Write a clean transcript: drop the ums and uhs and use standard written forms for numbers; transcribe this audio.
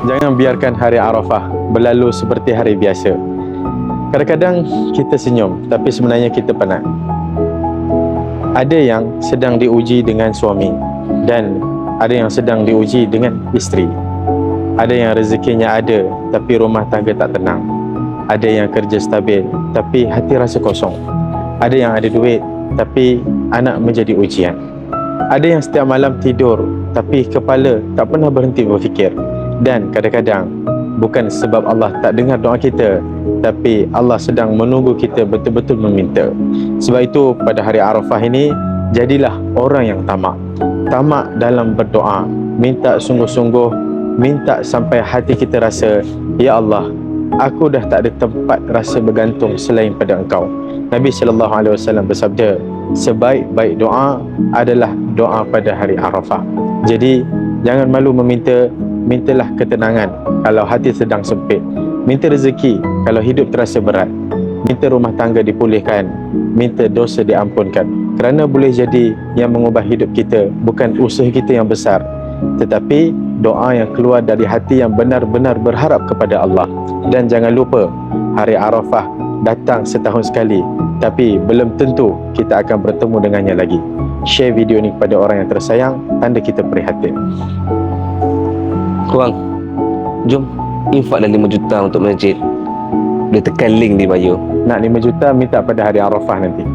Jangan biarkan hari Arafah berlalu seperti hari biasa. Kadang-kadang kita senyum, tapi sebenarnya kita penat. Ada yang sedang diuji dengan suami, dan ada yang sedang diuji dengan isteri. Ada yang rezekinya ada, tapi rumah tangga tak tenang. Ada yang kerja stabil, tapi hati rasa kosong. Ada yang ada duit, tapi anak menjadi ujian. Ada yang setiap malam tidur, tapi kepala tak pernah berhenti berfikir. Dan kadang-kadang bukan sebab Allah tak dengar doa kita, tapi Allah sedang menunggu kita betul-betul meminta. Sebab itu pada hari Arafah ini, jadilah orang yang tamak. Tamak dalam berdoa, minta sungguh-sungguh, minta sampai hati kita rasa, ya Allah, aku dah tak ada tempat rasa bergantung selain pada Engkau. Nabi SAW bersabda, sebaik-baik doa adalah doa pada hari Arafah. Jadi jangan malu meminta. Mintalah ketenangan kalau hati sedang sempit. Minta rezeki kalau hidup terasa berat. Minta rumah tangga dipulihkan. Minta dosa diampunkan. Kerana boleh jadi yang mengubah hidup kita bukan usaha kita yang besar, tetapi doa yang keluar dari hati yang benar-benar berharap kepada Allah. Dan jangan lupa, hari Arafah datang setahun sekali, tapi belum tentu kita akan bertemu dengannya lagi. Share video ini kepada orang yang tersayang, tanda kita prihatin. Korang, jom infaklah 5 juta untuk masjid. Boleh tekan link di bio. Nak 5 juta minta pada hari Arafah nanti.